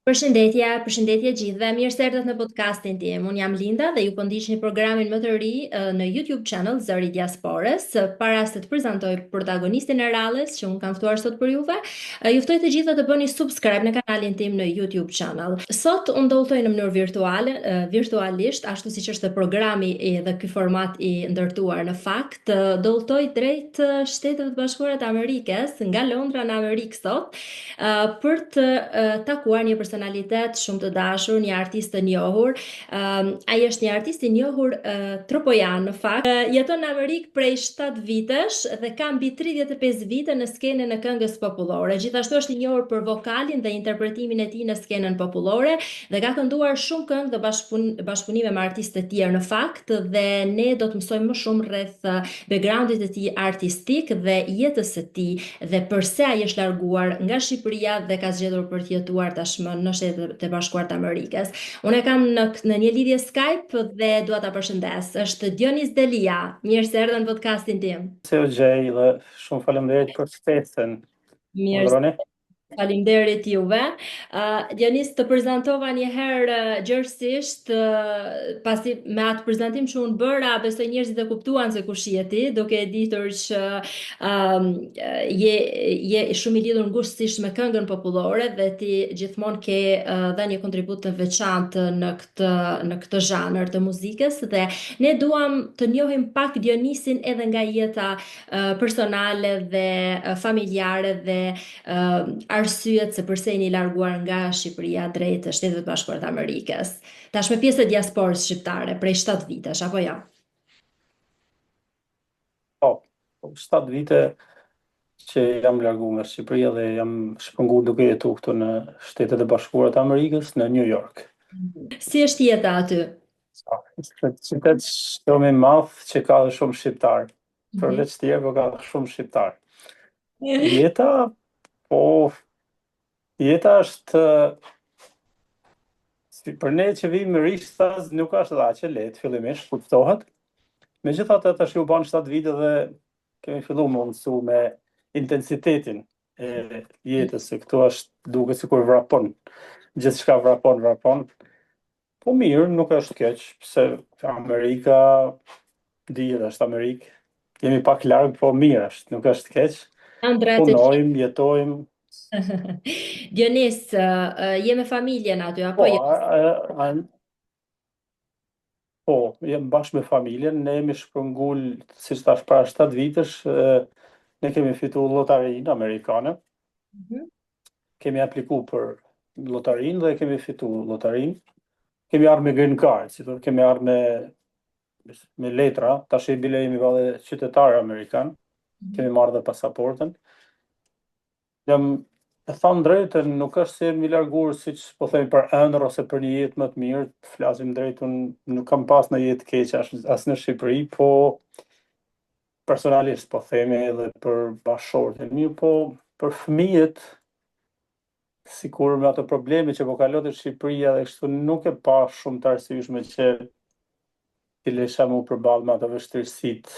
Përshëndetje gjithëve. Mirë se erdhët në podcastin tim. Unë jam Linda dhe ju po ndiqni programin më të ri në YouTube channel Zëri i Diasporës. Para se të prezantoj protagonistin e radhës që unë kam ftuar sot për juve, ju ftoj të gjithë të bëni subscribe në kanalin tim në YouTube channel. Sot unë do udhtoj në mënyrë virtuale, virtualisht, ashtu siç është programi dhe ky format i ndërtuar në fakt, do udhtoj drejt Shtetet Bashkuara të Amerikës, nga Londra në Amerikë sot, për të takuar një personalitet shumë të dashur, një artist të njohur. Ai është një artist i njohur tropojan në fakt. Jeton në Amerikë prej 7 vitesh dhe ka mbi 35 vite në skenën e këngës popullore. Gjithashtu është i njohur për vokalin dhe interpretimin e tij në skenën popullore dhe ka kënduar shumë këngë dhe bashkëpunime me artistë të tjerë në fakt, dhe ne do të mësojmë më shumë rreth backgroundit të tij artistik dhe jetës së tij dhe pse ai është larguar nga Shqipëria dhe ka zgjedhur për të jetuar tashmë në Shtetet e Bashkuara të Amerikës. Unë e kam në një lidhje Skype dhe dua ta përshëndes. Është Dionis Delia. Mirë se erdhën në podcastin tim. Se u gjej dhe shumë faleminderit për ftesën. Mirë. Urdhroni. Faleminderit juve. Dionis, të prezantova një herë gjërësisht, pasi me atë prezantim që unë bëra, besoj njerëzit e kuptuan se kush je ti, duke e ditur që je shumë i lidhur ngushësisht me këngën popullore dhe ti gjithmonë ke dhënë një kontribut të veçantë në këtë zhanër të muzikës, dhe ne duam të njohim pak Dionisin edhe nga jeta personale dhe familjare dhe arsyet se pse jeni larguar nga Shqipëria drejt Shtetet Bashkuara të Amerikës. Tashmë pjesë e diasporës shqiptare prej 7 vitesh, apo jo? Po, 7 vite që jam larguar nga Shqipëria dhe jam shpënguar duke jetuar këtu në Shtetet e Bashkuara të Amerikës, në New York. Si është jeta aty? Është qytet shumë i madh që ka dhe shumë shqiptar. Përveç tjerë, po ka shumë shqiptar. Jeta është për ne që vim me rishtas nuk është dha që lehtë fillimisht, kuptohet. Megjithatë tash u bën 7 vite dhe kemi filluar më mësu me intensitetin e jetës, se këtu është duket sikur vrapon. Gjithçka vrapon. Po mirë, nuk është keq, pse Amerika dihet është Amerikë. Jemi pak larg, po mirë është, nuk është keq. Punojmë, jetojmë. Dionis, je me familjen aty apo jo? Po, jem bashkë me familjen, ne jemi shpërngul, si thash, para 7 vitesh, ne kemi fituar llotarinë amerikane. Kemi aplikuar për llotarinë dhe kemi fituar llotarinë. Kemi ardhur me green card, si thonë, kemi ardhur me letra, tash i bile jemi vallë qytetar amerikan. Kemi marrë dhe pasaportën. E tham drejtën, nuk është se jemi larguar siç po themi për ëndër ose për një jetë më të mirë, flasim drejt, unë nuk kam pas në jetë keqe as në Shqipëri, po personalisht po themi edhe për bashkëshortin e mirë, po për fëmijët, sikur me ato probleme që po kalon te Shqipëria dhe kështu, nuk e pa shumë të arsyeshme që ti lesha mu përballë me ato vështirësitë.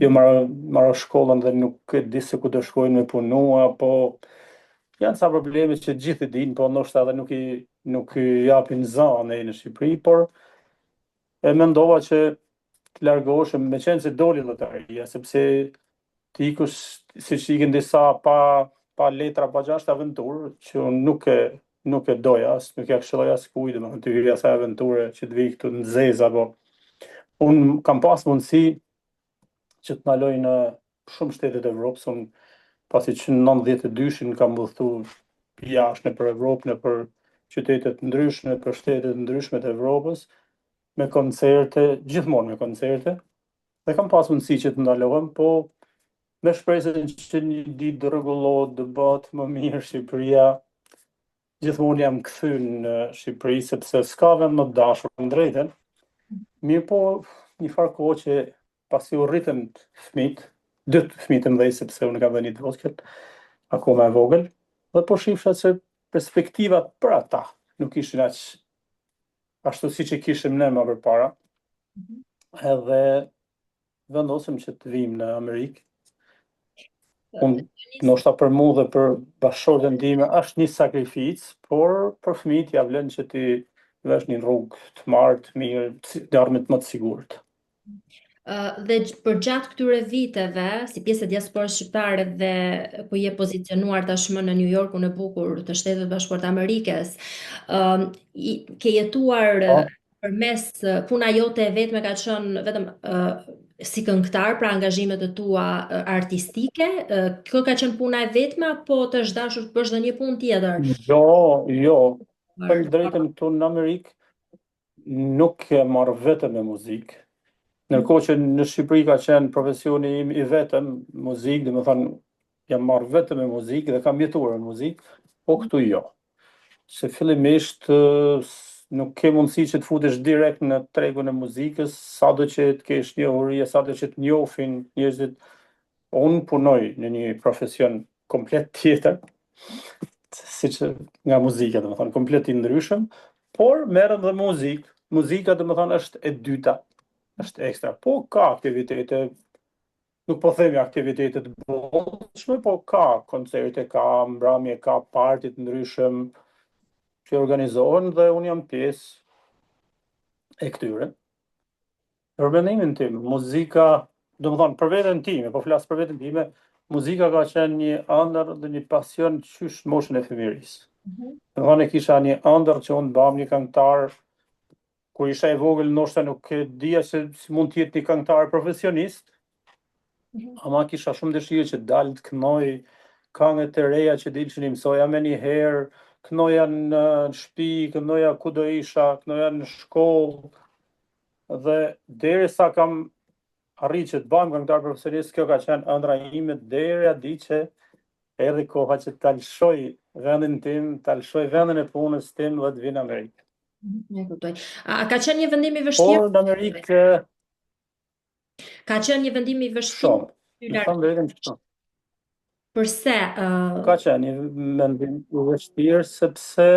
Jo marrë shkollën dhe nuk e di se ku do shkojnë me punua, po janë sa probleme që gjithë i dinë, po ndoshta edhe nuk i japin zane në Shqipëri, por e mendova që të largoheshem, me qenë se doli llotaria, sepse ti ikush, siç ikin disa pa letra, pa gjashtë aventurë, që unë nuk e doja, nuk ja këshilloja as kujt, domethënë të hyj asaj aventure që të vi këtu në zezë, apo unë kam pas mundësi që të ndaloj në shumë shtetet e Evropës, unë pasi që në 92-shin kam udhëtuar jashtë nëpër Evropë, nëpër qytetet ndryshme, nëpër shtetet ndryshme të Evropës, me koncerte, gjithmonë me koncerte, dhe kam pas mundësi që të ndalohem, po me shpresën që një ditë do rregullohet, do bëhet më mirë Shqipëria. Gjithmonë jam kthyer në Shqipëri sepse s'ka vend më të dashur në drejtën. Mirë, po një farë kohë që pasi u rritën fëmijët, 2 fëmijë të mëdhenj, sepse unë kam dhënë një të vogël, akoma e vogël, dhe po shifsha se perspektivat për ata nuk ishin ashtu siç e kishim ne më përpara. Edhe vendosëm që të vim në Amerikë. Unë, ndoshta për mua dhe për bashkëshorten time është një sakrificë, por për fëmijët ja vlen që ti vesh një rrugë të marrë, të mirë, të armët më të sigurt. Dhe për gjatë këtyre viteve, si pjesë e diasporës shqiptare dhe ku je pozicionuar tashmë në New Yorkun e bukur të Shtetit Bashkuar të Amerikës, ke jetuar Po, përmes puna jote e vetme ka qenë vetëm si këngëtar, pra angazhimet e tua artistike, kjo ka qenë puna e vetme apo të është dashur të bësh dhe një punë tjetër? jo, jo. Për drejtën këtu në Amerikë nuk e marr vetëm me muzikë. Ndërkohë që në Shqipëri ka qenë profesioni im i vetëm muzikë, dhe më thënë jam marrë vetëm me muzikë dhe kam jetuar me muzikë, po këtu jo. Se fillimisht nuk ke mundësi që të futesh direkt në tregun e muzikës, sado që të kesh njohuri, sado që të njohin njerëzit. Unë punoj në një profesion komplet tjetër, siç nga muzika, do të thënë komplet i ndryshëm, por merrem dhe muzikë. Muzika, do të thënë, është e dyta, është ekstra. Po ka aktivitete, nuk po themi aktivitete të bollshme, po ka koncerte, ka mbrëmje, ka parti të ndryshëm që organizohen dhe unë jam pjesë e këtyre. Për mendimin tim, muzika, do të thonë për veten time, po flas për veten time, muzika ka qenë një ëndër dhe një pasion qysh moshën e fëmijërisë. Do të thonë kisha një ëndër që unë bam një këngëtar, kur isha i vogël ndoshta nuk e dija se si mund të jetë një këngëtar profesionist, ama kisha shumë dëshirë që dalë të kënoj këngët e reja që dilëshin i mësoja me një herë, kënoja në shtëpi, kënoja ku do isha, kënoja në shkollë, dhe derisa kam arrit që të bëjmë këngëtar profesionist, kjo ka qenë ëndra ime deri aty që erdhi koha që ta lëshoj vendin tim, ta lëshoj vendin e punës tim dhe të vinë në Amerikë. E kuptoj. A ka qenë një vendim i Por vështirë? në Amerikë Ka qenë një vendim i vështirë? shumë, në thëmë drejtën shumë. Përse? Ka qenë një mendim i vështirë sepse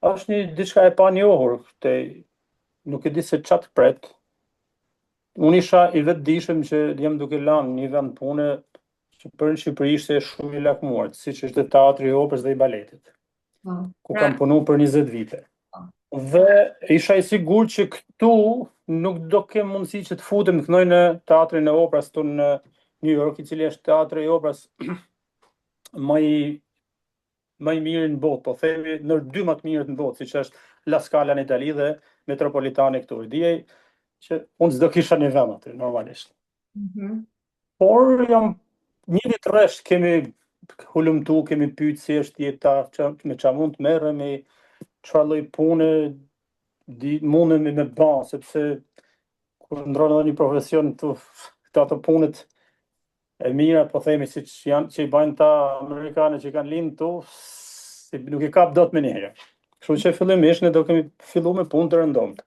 është një diçka e panjohur, nuk e di se çat pret. Unë isha i vetëdijshëm që jam duke lanë një vend pune që për në Shqipëri ishte shumë i lakmuar, siç është teatri i operës dhe i baletit, ku Pra, kam punu për 20 vite. Dhe isha i sigurt që këtu nuk do kem mundësi që të futem të kënoj në teatrin e operës këtu në New York, i cili është teatri i operës më i mirë në botë, po themi ndër dy më të mirët në botë, siç është La Scala në Itali dhe Metropolitani këtu. Dijej që unë s'do kisha një vend aty normalisht. Por jam një vit rresht kemi hulumtu, kemi pyet si është jeta, me çfarë mund të merremi, çfarë lloj pune mundemi me bë, sepse kur ndron edhe një profesion këto ato punët e mira, po themi siç janë që i bajnë ta amerikanët që kanë lindur tu, si nuk i kap dot me njëherë. Kështu që fillimisht ne do kemi fillu me punë të rëndomta.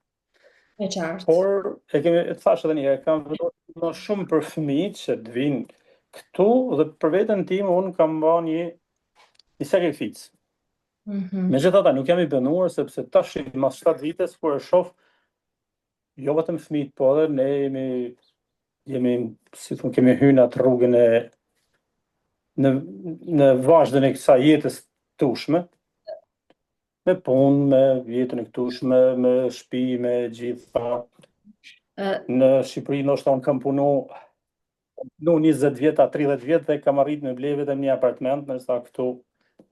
e qartë. Por e thash edhe një herë, kam vëlluar më shumë për fëmijët që të vinë këtu dhe për veten time unë kam bërë një sakrificë. Megjithatë nuk jam i bënuar sepse tash mas 7 vites kur e shoh jo vetëm fëmijët, po edhe ne si thon kemi hyrë atë rrugën e në vazhdën e kësaj jetës tushme, me punë, me jetën e këtushme, me shtëpi, me gjitha. Në Shqipëri ndoshta unë kam punu 20 vjeta, 30 vjet dhe kam arrit me ble vetëm një apartament, ndërsa këtu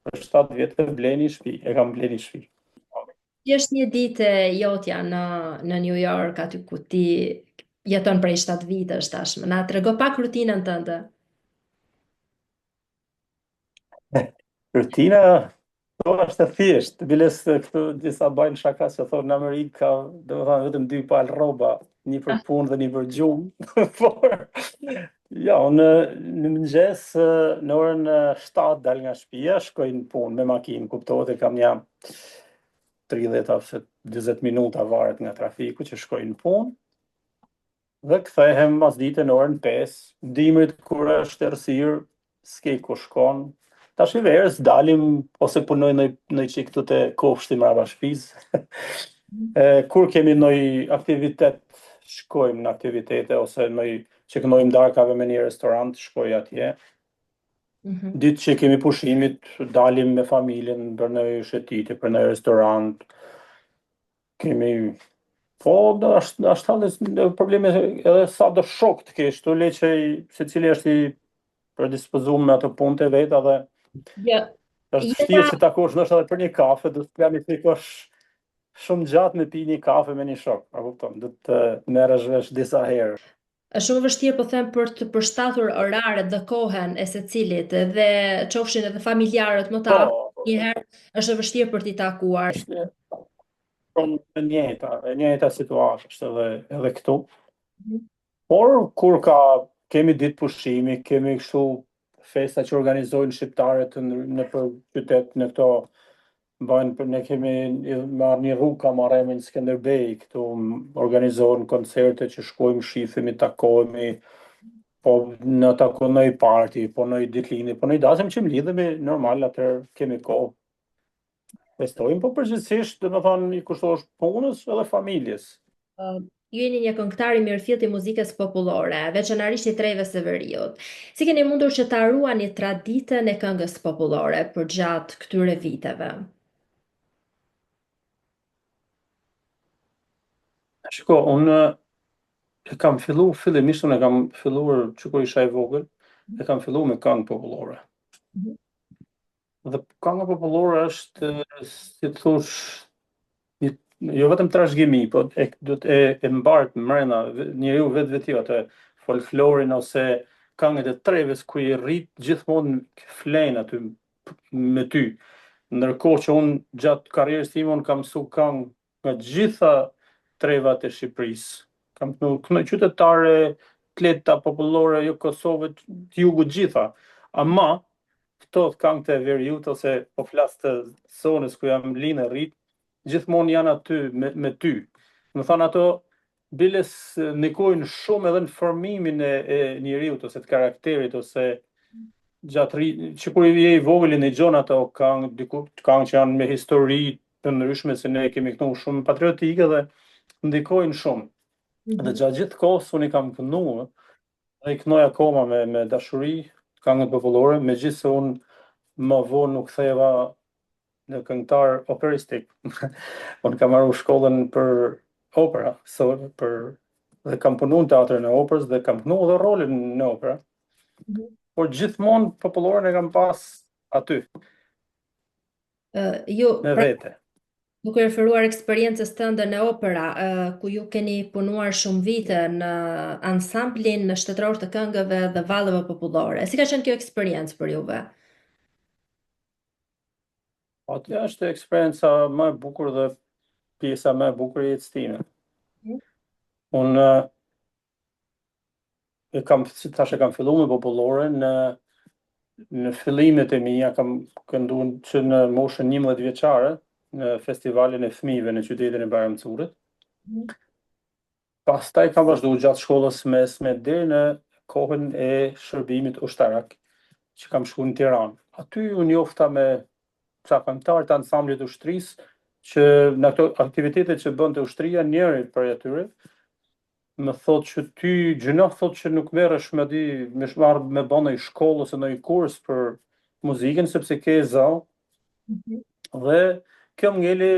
për 7 vjet e kam bleni shtëpi. Si është një ditë jotja në New York, aty ku ti jeton prej 7 vitesh tashmë? Na trego pak rutinën tënde. Rutina është e thjeshtë, biles këtu disa bajnë shaka që thonë në Amerikë ka domethënë vetëm 2 palë rroba, një për punë dhe një për gjumë. Por ja, unë në mëngjes në orën 7 dal nga shtëpia, shkoj në punë me makinë, kuptohet, e kam një 30 ose 40 minuta varet nga trafiku që shkoj në punë. Dhe kthehem pas dite në orën 5, dimrit kur është errësirë, s'ke ku shkon. Tash i verës dalim ose punoj në çik këtu te kofshti mbrapa shtëpisë. Kur kemi ndonjë aktivitet, shkojmë në aktivitete ose ndonjë që këndojmë darkave me një restorant, shkoj atje. Ditë që kemi pushimit, dalim me familjen për në shëtitje, për në restorant. Kemi, po, është probleme edhe sa do shok të kesh, të le që se cili është i predispozuar me ato punë të veta dhe Ja, është vështirë që takosh ndoshta edhe për një kafe, do të planifikosh shumë gjatë me pi një kafe me një shok, a kupton, do të merresh vesh disa herë. është shumë vështirë, po them, për të përshtatur oraret dhe kohën e secilit dhe qofshin edhe familjarët më të Po, afërt, një herë është e vështirë për t'i takuar. është shumë e njëjta situatë është edhe këtu. Por kur kemi ditë pushimi, kemi kështu festa që organizojnë shqiptarët në për qytet në këto ne kemi marrë një rrugë ka marrë në Skënderbej, këtu organizohen koncerte që shkojmë, shifemi, takohemi, po në takon në i party, po në i ditlini, po në i dasëm që më lidhemi normal, atër kemi kohë. Festojmë, po përgjithsisht, dhe me thonë, i kushtosh punës edhe familjes. Ju jeni një këngëtar i mirëfillt i muzikës popullore, veçanërisht i Treve Severiut. Si keni mundur që ta ruani traditën e këngës popullore për gjatë këtyre viteve? Shiko, unë e kam fillimisht unë e kam filluar që kur isha i vogël, e kam filluar me këngë popullore. Dhe kënga popullore është, si të thosh, jo vetëm trashëgimi, po e mbart mrena njeriu vetë atë folklorin ose këngët e treves ku i rrit gjithmonë flen aty me ty. Ndërkohë që unë gjatë karrierës time unë kam mësuar këngë nga gjitha trevat e Shqipërisë. Kam këngë qytetare, tleta popullore, jo Kosovë, të jugut gjitha. Ama këto këngët e Veriut ose po flas të zonës ku jam linë rrit, gjithmonë janë aty me ty. Më thonë ato biles ndikojnë shumë edhe në formimin e njeriut ose të karakterit ose gjatë që kur je i vogël në gjon ato këngë që janë me histori të ndryshme se ne kemi këtu shumë patriotike dhe ndikojnë shumë. Dhe gjatë gjithë kohës unë i kam kënduar dhe i kënoj akoma me dashuri këngët popullore, megjithëse unë më vonë nuk ktheva në këngëtar operistik. Unë kam marrë shkollën për opera, dhe kam punu në teatrin e operës dhe kam punu edhe rolin në opera. Por gjithmonë popullorën e kam pas aty, me vete. Duke referuar eksperiencës tënde në opera, ku ju keni punuar shumë vite në ansamblin shtetëror të këngëve dhe vallëve popullore. Si ka qenë kjo eksperiencë për juve? Aty është eksperienca më e bukur dhe pjesa më e bukur e jetës time. Unë si tash e kam filluar me popullore në fillimet e mia, kam kënduar që në moshën 11 vjeçare në festivalin e fëmijëve në qytetin e Bayramçurit. Pastaj kam vazhduar gjatë shkollës mesme deri në kohën e shërbimit ushtarak që kam shkuar në Tiranë. Aty u njofta me këngëtar të ansamblit ushtrisë që në ato aktivitetet që bënte ushtria, njëri prej atyre më thotë që ty gjënoh thotë që nuk merresh me bën në shkollë ose në një kurs për muzikën sepse ke zau. Dhe kjo më ngeli,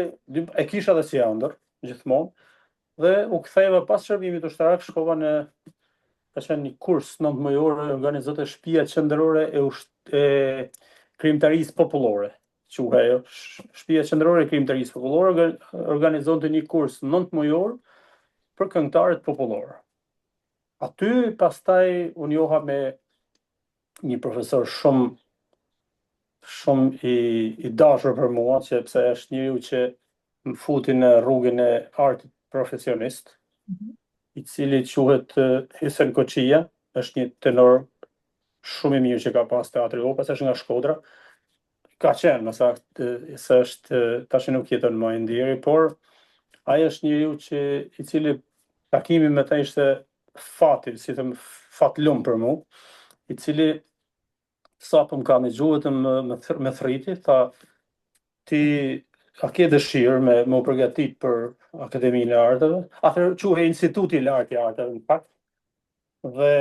e kisha dhe si ëndër gjithmonë, dhe u ktheva pas shërbimit ushtarak, shkova ka qenë një kurs 9 muajor organizote shtëpia qendrore e krijimtarisë popullore. Quhej shtëpia qendrore e krijimtarisë popullore organizonte një kurs 9 muajor për këngëtarët popullor. Aty pastaj u njoha me një profesor shumë i dashur për mua, sepse është njeriu që më futi në rrugën e artit profesionist, i cili quhet Hysen Koçia, është një tenor shumë i mirë që ka pas teatri operës, është nga Shkodra. Ka qenë, më saktë, se është tash nuk jeton më i ndjeri, por ai është njeriu i cili takimi me ta ishte fati, si them, fatlum për mua, i cili sa po më ka dëgjuar me thriti, tha ti a ke dëshirë me u përgatit për Akademinë e Arteve? Atëherë quhej Instituti i Lartë i Arteve, në fakt. Dhe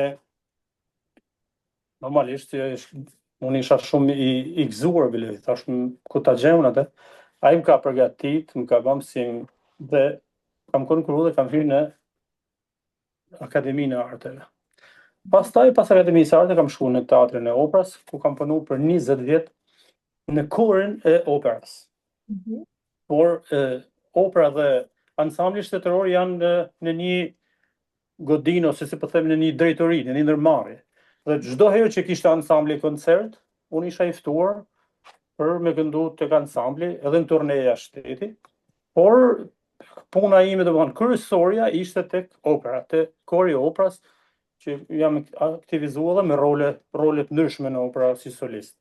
normalisht unë isha shumë i gëzuar bile, thash ku ta gjeun atë. Ai më ka përgatit, më ka bërë mësim dhe kam konkurruar dhe kam hyrë në Akademinë e Arteve. Pastaj, pas Akademisë së Arteve, kam shkuar në Teatrin e Operës, ku kam punuar për 20 vjet në korin e operës. Por opera dhe ansambli shtetëror janë në një godinë, ose si po them, në një drejtori, në një ndërmarrje. Dhe çdo herë që kishte ansambli koncert, unë isha i ftuar për me këndu tek ansambli edhe në turneja shtetit, por puna ime, domethënë kryesorja, ishte tek opera, tek kori i operës, që jam aktivizuar me role të ndryshme në opera si solist.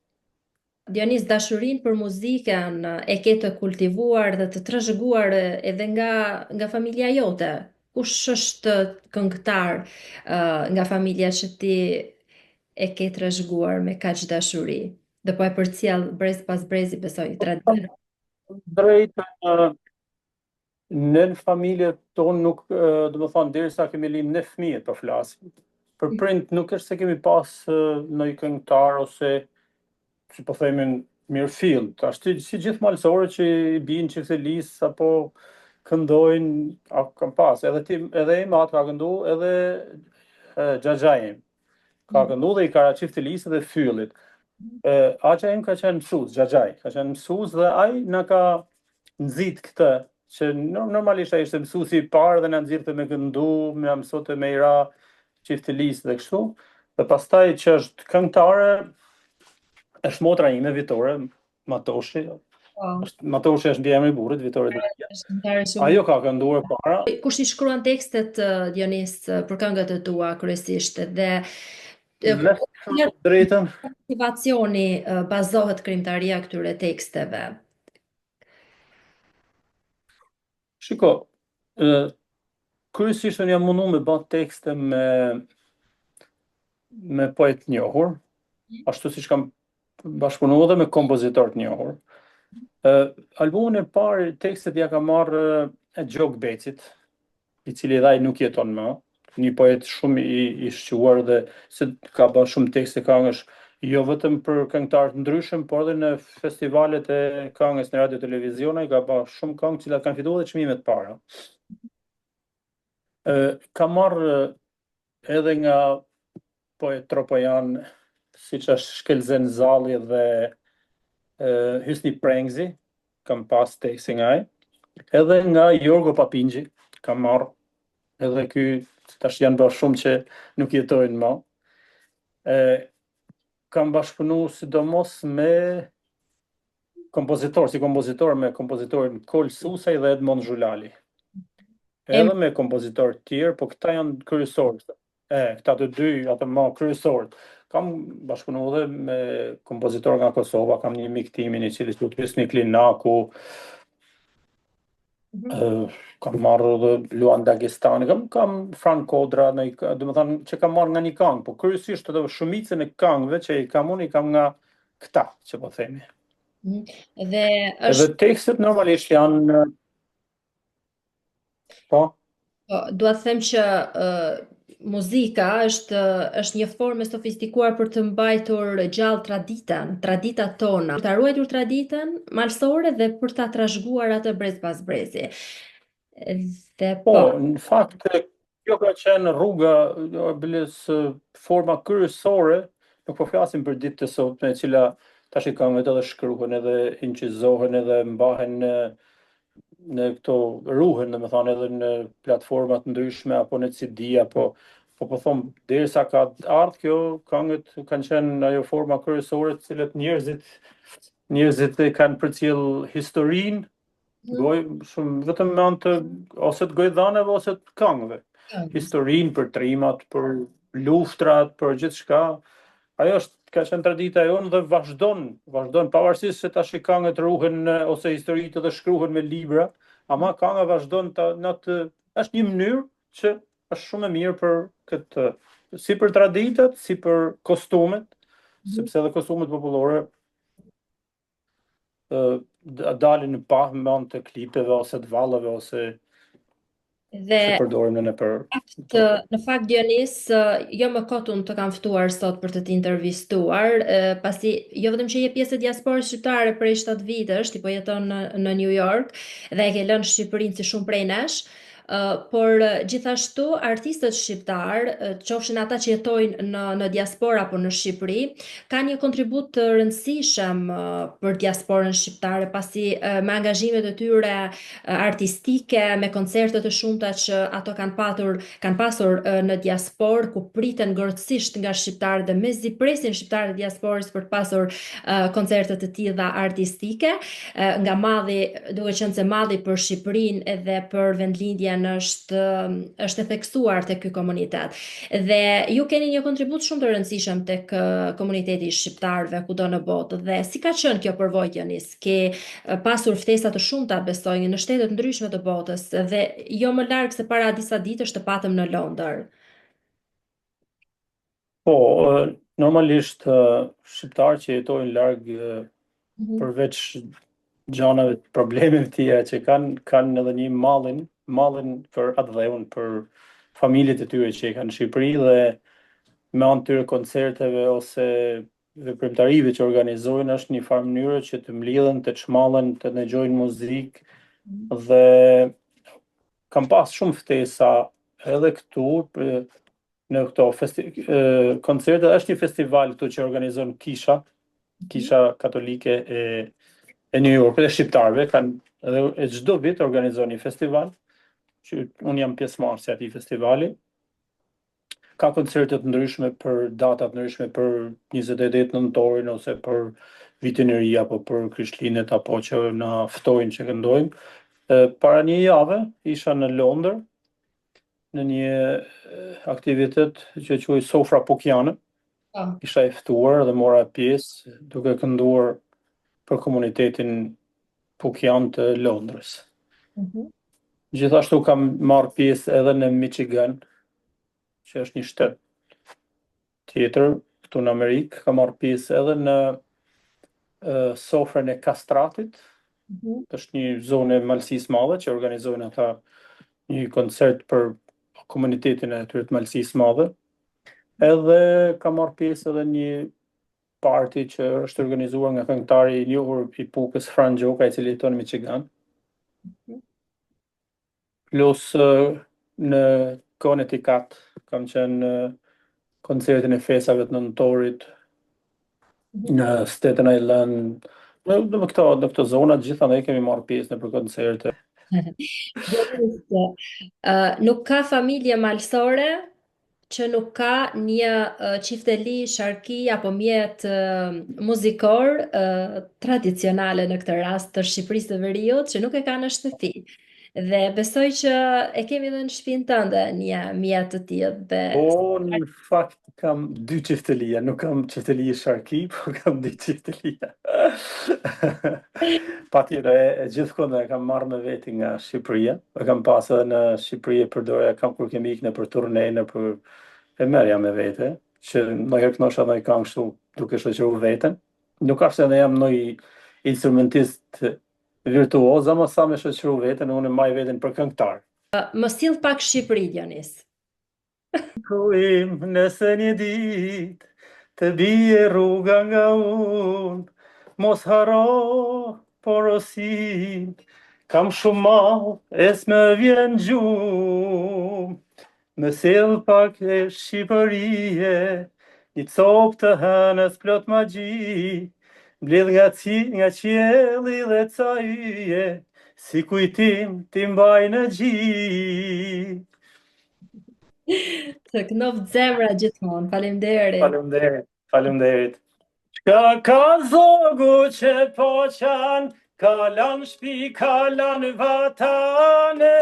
Dionis, dashurinë për muzikën e ke të kultivuar dhe të trashëguar edhe nga familja jote. Kush është këngëtar nga familja që ti e ke trashëguar me kaq dashuri? Dhe po e përcjell brez pas brezi, besoj, traditë. Drejt, në familje tonë nuk, domethënë derisa kemi lind ne fëmijët po flas. Për prind nuk është se kemi pas ndonjë këngëtar ose si po themin mirëfill. Tash si gjithë malësorët që i bijnë çifte lis apo këndojnë, kam pas. Edhe im atë ka këndu, edhe xhaxhaim. Ka këndu dhe i ka çifte lisë dhe fyllit. Aqa im ka qenë mësues, xhaxhaj, ka qenë mësues dhe ai na ka nxit këtë, që normalisht ai ishte mësuesi i parë dhe na nxirrte me këndu, na mësonte me i ra çifte lisë dhe kështu. Dhe pastaj që është këngëtare, është motra ime, Vitore Matoshi. Matoshi është mbiemri i burrit, Vitore Dria. Ajo ka kënduar para. Kush i shkruan tekstet, Dionis, për këngët e tua kryesisht dhe Me drejtën, motivacioni bazohet krijimtaria këtyre teksteve? shiko, kryesisht unë jam mundu me bë tekste me poet të njohur, ashtu siç kam bashkëpunuar edhe me kompozitor të njohur. Albumin e parë tekstet ja ka marrë Gjok Becit, i cili dhaj nuk jeton më, një poet shumë i shquar dhe se ka bërë shumë tekste këngësh, jo vetëm për këngëtar të ndryshëm, por edhe në festivalet e këngës në radio televizion, ai ka bërë shumë këngë që kanë fituar edhe çmime të para. Ka marrë edhe nga poet tropojan, siç është Shkelzen Zalli dhe Hysni Prengzi, kam pas tekste nga ai. Edhe nga Jorgo Papingji, kam marrë, edhe ky tash janë bërë shumë që nuk jetojnë më. Kam bashkëpunuar sidomos me kompozitor me kompozitorin Kol Susaj dhe Edmond Zhulali. Edhe me kompozitorë tjerë, po këta janë kryesorë. Këta të dy, atë më kryesorët. Kam bashkëpunuar edhe me kompozitor nga Kosova, kam një mik timin i cili quhet Hysni Klinaku. Kam marrë edhe Luan Dagestani, kam Frank Kodra, domethënë që kam marrë nga një këngë, po kryesisht edhe shumicën e këngëve që i kam unë, i kam nga këta, që po themi. Dhe edhe tekstet normalisht janë po. Dua të them që muzika është një formë e sofistikuar për të mbajtur gjallë traditat tona, për ta ruajtur traditën malësore dhe për ta trashëguar atë brez pas brezi. Dhe po, në fakt kjo ka qenë rruga, forma kryesore, nuk po flasim për ditët e sotme, e cila tash i këngët edhe shkruhen, edhe incizohen, edhe mbahen në këto ruhen, domethënë edhe në platforma të ndryshme apo në CD apo po them, derisa ka ardhur kjo, këngët kanë qenë ajo forma kryesore të cilët njerëzit kanë përcjell historinë, vetëm me anë të ose të gojdhaneve ose të këngëve. Historinë, për trimat, për luftrat, për gjithçka. Ajo ka qenë tradita jonë dhe vazhdon pavarësisht se tash këngët ruhen ose historitë edhe shkruhen me libra, ama kënga vazhdon është një mënyrë që është shumë e mirë për këtë, si për traditat, si për kostumet, sepse edhe kostumet popullore dalin në pah me anë të klipeve ose të vallave ose Dhe që përdorim në fakt Dionis, jo më kot unë të kam ftuar sot për të intervistuar, pasi jo vetëm që je pjesë e diasporës shqiptare prej 7 vitesh, ti po jeton në New York dhe e ke lënë Shqipërinë si shumë prej nesh, por gjithashtu artistët shqiptar, qofshin ata që jetojnë në diaspora apo në Shqipëri, kanë një kontribut të rëndësishëm për diasporën shqiptare, pasi me angazhimet e tyre artistike, me koncerte të shumta që ato kanë pasur në diasporë, ku priten ngërësisht nga shqiptarët dhe mezi presin shqiptarët e diasporës për të pasur koncerte të tilla artistike, nga madhi, duke qenë se madhi për Shqipërinë edhe për vendlindjen është e theksuar tek ky komunitet. Dhe ju keni një kontribut shumë të rëndësishëm tek komuniteti i shqiptarëve kudo në botë. Dhe si ka qenë kjo përvojë, Jonis? Ke pasur ftesa të shumta, besoj, në shtete të ndryshme të botës, dhe jo më larg se para disa ditësh të patëm në Londër. Po, normalisht shqiptarë që jetojnë larg përveç gjanave, problemeve të tjera që kanë edhe një mallin për atë dheun, për familjet e tyre që i kanë në Shqipëri, dhe me anë tyre koncerteve ose veprimtarive që organizojnë është një farë mënyrë që të mlidhen, të çmallen, të dëgjojnë muzikë, dhe kam pas shumë ftesa edhe këtu në këto koncerte. Është një festival këtu që organizon Kisha Katolike e New Yorkut e shqiptarëve, edhe çdo vit organizon një festival, që unë jam pjesëmarrëse atij festivali. Ka koncerte të ndryshme për data të ndryshme, për 28 nëntorin ose për vitin e ri apo për Krishtlindjet, apo që na ftojnë që këndojmë. Para një jave isha në Londër në një aktivitet që quhet Sofra Pukiane. Isha i ftuar dhe mora pjesë duke kënduar për komunitetin Pukian të Londrës. Gjithashtu kam marrë pjesë edhe në Michigan, që është një shtet tjetër këtu në Amerikë. Kam marrë pjesë edhe në sofrën e Kastratit. Është një zonë e Malësisë Madhe që organizojnë ata një koncert për komunitetin e tyre të Malësisë Madhe. Edhe kam marrë pjesë edhe një party që është organizuar nga këngëtari i njohur i Pukës, Fran Gjoka, i cili jeton në Michigan. Plus në Connecticut kam qenë në koncertin e fesave të nëntorit, në Staten Island, në këto zona gjitha ne kemi marrë pjesë në për koncerte. Nuk ka familje malsore që nuk ka një qifteli, sharki apo mjet muzikor tradicionale në këtë rast të Shqipërisë së Veriut që nuk e ka në shtëpi. Dhe besoj që e kemi edhe në shtëpinë tënde një mjet të tillë. Po, në fakt kam 2 qiftelia, nuk kam qifteli sharki, po kam 2 qiftelia. Patjetër, e gjithkohë e kam marrë me veti nga Shqipëria. E kam pas edhe në Shqipëri, e përdorja kur kemi ikë nëpër turne, e merja me vete, që ndonjëherë kënosha ndonjë këngë kështu duke shoqëruar veten. Nuk ka se ne jam ndonjë instrumentist virtuoz, ama sa me shoqëruar veten, unë maj veten për këngëtar. Më sill pak Shqipëri, Dionis. Kuim nëse një dit të bie rruga nga unë, mos haro porosin, kam shumë mal, s'më vjen gjumë. Më sill pak e Shqipërie, një copë të hënës plot magji, mbledh nga qielli dhe ca yje, si kujtim ti mbaj në gjik. Të knoft zemra gjithmonë. Faleminderit. Faleminderit. Çka ka zogu që po qan, kalan shpi, kalan vatane,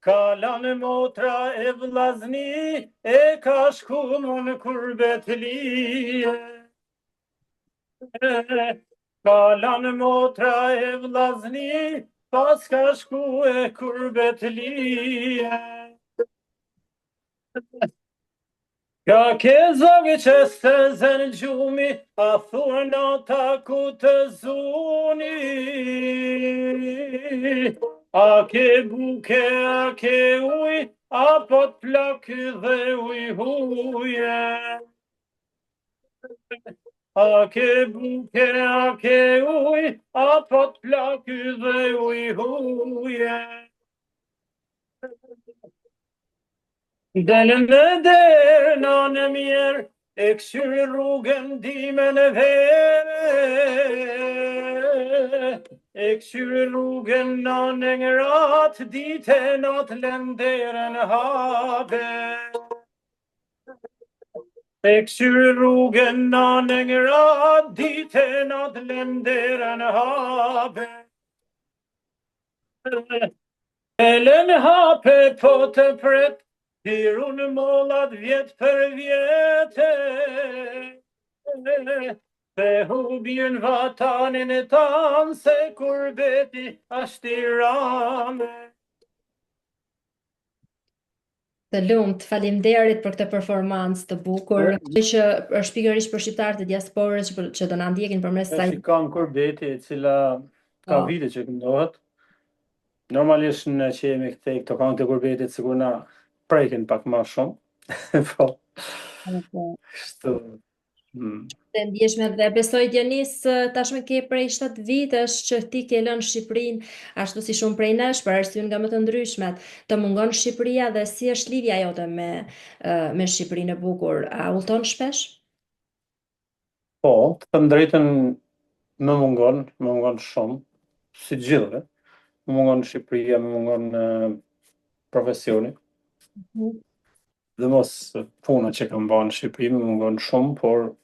kalan motra e vllazni, e ka shku në kurbet lije. Kalan motra e vllazni, pas ka shku e kurbet lije. Ka ke zogi që së zënë gjumi, a thua nata ku të zuni. a ke buke, a ke uj, apo t'plak dhe uj huje. A ke buke, a ke uj, apo t'plak dhe uj huje. Delën me derë, nanë mirë, e këshyri rrugën time në vere. E këshyri rrugën nanë ngrat, dite natë lënderën habe. E këshyri rrugën nanë ngrat, dite natë lënderën habe. Elen hape po të pret, tiru në mollat vjet për vjetë, se hubjen vatanin e tanë, se kurbeti ashtë i rame. Të lumt, faleminderit për këtë performancë të bukur, që është pikërisht për shqiptarët e diasporës që do na ndjekin përmes kësaj. Si kanë kurbeti, e cila ka vite që këndohet. Normalisht në që jemi këto kanë të kurbetit, sigur na prekin pak më shumë. Po. Kështu. Të ndjeshme dhe besoj Dionis tashmë ke prej 7 vitesh që ti ke lënë Shqipërinë, ashtu si shumë prej nesh për arsye nga më të ndryshmet. Të mungon Shqipëria dhe si është lidhja jote me Shqipërinë e bukur? A udhton shpesh? Po, të them drejtën, më mungon shumë, si gjithëve. Më mungon Shqipëria, më mungon profesioni. Dhe mos puna që kam bërë në Shqipëri më mungon shumë, por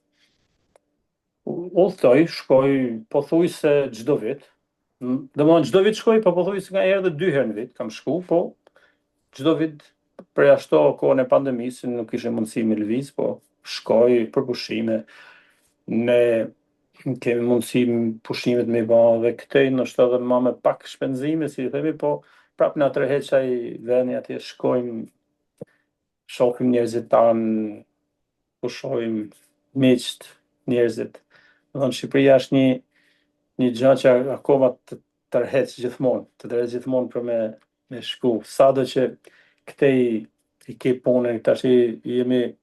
udhtoj, shkoj pothuajse çdo vit. Domethënë çdo vit shkoj, po pothuajse nga herë dhe 2 herë në vit kam shku, po çdo vit përjashto kohën e pandemisë nuk kishe mundësi me lëviz, po shkoj për pushime. Ne kemi mundësi pushimet me ba dhe këtej nështë edhe ma me pak shpenzime, si themi, po prap na tërheq ai veni atje, shkojmë, shohim njerëzit tanë, pushojmë miqt, njerëzit. Domethënë Shqipëria është një gjë që akoma të tërheq gjithmonë për me shku. Sado që këtej i ke punën, tash jemi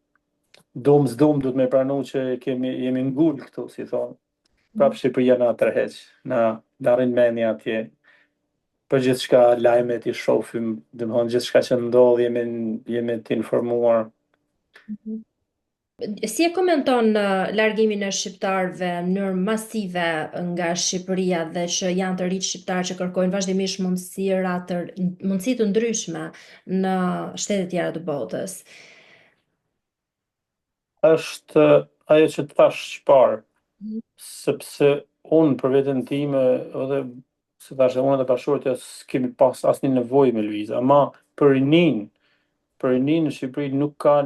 dum duhet me pranu që jemi ngull këtu, si thonë. Prap Shqipëria na tërheq, na darrin mendja atje. Për gjithçka lajmet i shohim, domethënë gjithçka që ndodh jemi të informuar. Si e komenton largimin e shqiptarëve në mënyrë masive nga Shqipëria dhe që janë të rinj shqiptarë që kërkojnë vazhdimisht mundësi të ndryshme në shtete të tjera të botës? Është ajo që thash çfarë, sepse unë për veten time edhe si thashë unë dhe bashkëshortja s'kemi pas asnjë nevojë me lëviz, ama për rinin në Shqipëri nuk ka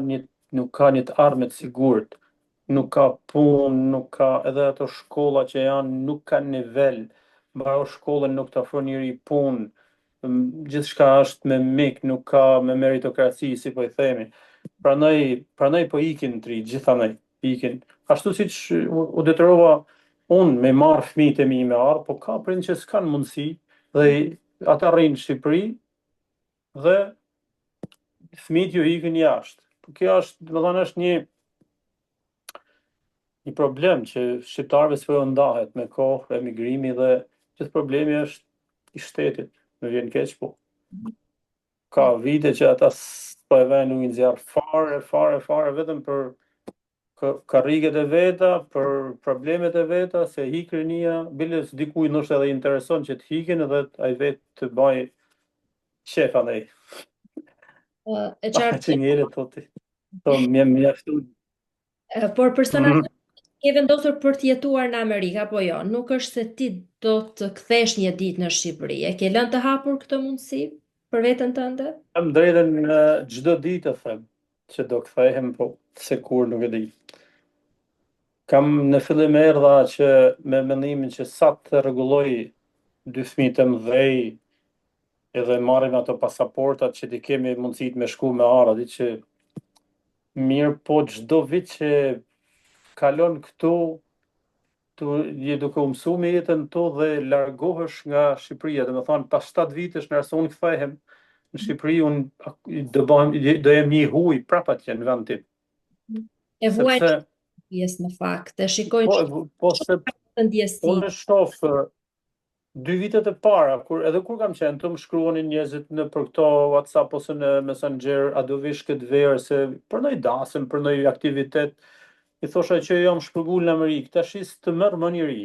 një të ardhme të sigurt, nuk ka punë, nuk ka edhe ato shkolla që janë, nuk kanë nivel, mbaro shkollën nuk të ofron njëri punë, gjithçka është me mik, nuk ka me meritokraci, si po i themi. Pranaj po ikin të ri, gjithanaj ikin. Ashtu siç u detyrova unë me marrë fëmijët e mi me ardh, po ka prind që s'kan mundësi dhe ata rrinë në Shqipëri dhe fëmijët ju ikin jashtë. Kjo është, domethënë është një problem që shqiptarëve s'po ndahet me kohë emigrimi dhe gjithë problemi është i shtetit. Më vjen keq, po ka vite që ata s'po e vënë ujin zjarr fare vetëm për karriget e veta, për problemet e veta, se hik rinia, bile dikujt ndoshta edhe intereson që të hikin edhe ai vetë të bëj shef andaj. E qartë që njëri thotë, më mjaftu. Por personalisht ke vendosur për të jetuar në Amerikë apo jo? Nuk është se ti do të kthesh një ditë në Shqipëri. E ke lënë të hapur këtë mundësi për veten tënde? Kam drejtën çdo ditë të them që do kthehem, po se kur nuk e di. Kam në fillim erdha që me mendimin që sa të rregulloj 2 fëmijë të mëdhej edhe marrim ato pasaportat që ti kemi mundësit me shku me arë, di që mirë, po çdo vit që kalon këtu je duke u mësu me jetën to dhe largohesh nga Shqipëria. Dhe me thonë, pas 7 vitesh në unë kthehem në Shqipëri, unë do jem një huj prap atje në vend tim. E vuajnë Sepse, pjesë në fakt, e shikojnë po se të ndjesi. unë shoh 2 vitet e para, edhe kur kam qenë, të më shkruanin njerëzit në për këto WhatsApp ose në Messenger, a do vish këtë verë, se për ndonjë dasëm, për ndonjë aktivitet, i thosha që jam shpërgull në Amerikë, tash të merr më njëri.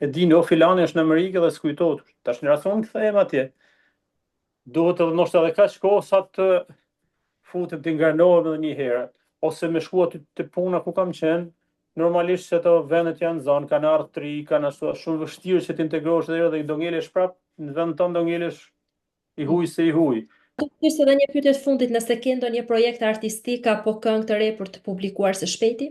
E dini, o filani është në Amerikë dhe s'kujtohet. Tash në rason kthehem atje. Duhet edhe ndoshta edhe kaq kohë sa të futem të ngarnohem edhe një herë, ose me shku aty të puna ku kam qenë. Normalisht se ato vendet janë zonë, kanë ardhur të ri, kanë ashtu shumë vështirë që të integrohesh dhe do ngelesh prap në vend tonë, do ngelesh i huj se i huj. Kështë edhe një pyetje të fundit, nëse ke ndonjë projekt artistik apo këngë të re për të publikuar së shpejti?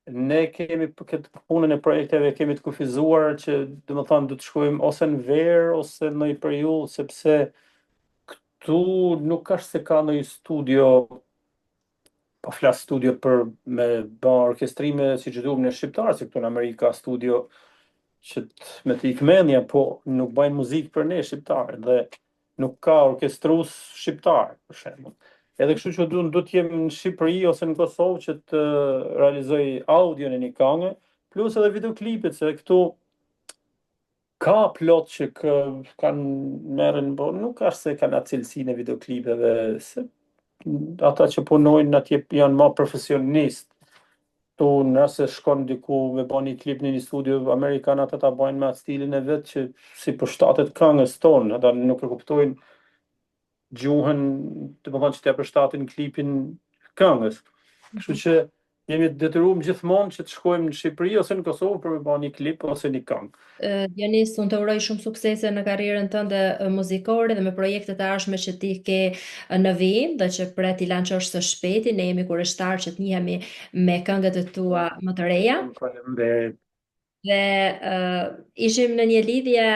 Ne kemi këtë punën e projekteve kemi të kufizuar që domethënë do të shkojmë ose në verë ose në një periudhë, sepse këtu nuk është se ka ndonjë studio, po flas studio për me bë orkestrime siç duam në shqiptar, se këtu në Amerikë ka studio që me të ikmenja, po nuk bëjnë muzikë për ne shqiptarë dhe nuk ka orkestrues shqiptar, për shembull. Edhe kështu që du të jem në Shqipëri ose në Kosovë që të realizoj audion e një këngë, plus edhe videoklipet, se këtu ka plot që kanë merren, po nuk është se kanë atë cilësinë e videoklipeve, se ata që punojnë atje janë më profesionistë. Tu nëse shkon diku me bën një klip në një studio amerikan, ata ta bëjnë me atë stilin e vet që si përshtatet këngës tonë, ata nuk e kuptojnë gjuhën, të më thonë që t'ja përshtatin klipin këngës. Kështu që jemi detyruar gjithmonë që të shkojmë në Shqipëri ose në Kosovë për me bën një klip ose një këngë. Dionis, unë të uroj shumë suksese në karrierën tënde muzikore dhe me projektet e ardhshme që ti ke në vijim dhe që pret i lançosh së shpejti. Ne jemi kurështar që të njihemi me këngët e tua më të reja. Faleminderit. Dhe ishim në një lidhje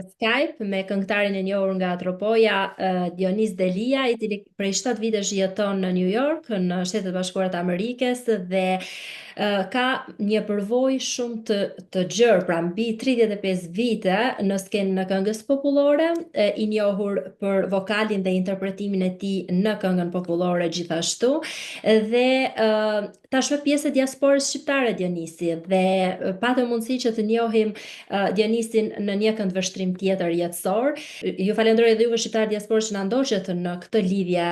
Skype me këngëtarin e njohur nga Tropoja, Dionis Delia, i cili prej 7 vitesh jeton në New York, në Shtetet e Bashkuara të Amerikës dhe ka një përvojë shumë të gjerë, pra mbi 35 vite në skenën e këngës popullore, i njohur për vokalin dhe interpretimin e tij në këngën popullore gjithashtu, dhe tashmë pjesë e diasporës shqiptare Dionisi, dhe patëm mundësi që të njohim Dionisin në një këndvështrim tjetër jetësor. Ju falenderoj edhe juve shqiptar diasporës që na ndoqët në këtë lidhje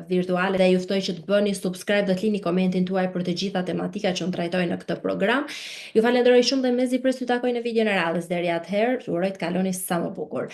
virtuale dhe ju ftoj që të bëni subscribe dhe të lini komentin tuaj për të gjitha tematikat që unë trajtoj në këtë program. Ju falenderoj shumë dhe mezi pres t'ju takoj në videon e radhës. Deri atëherë, ju uroj të kaloni sa më bukur.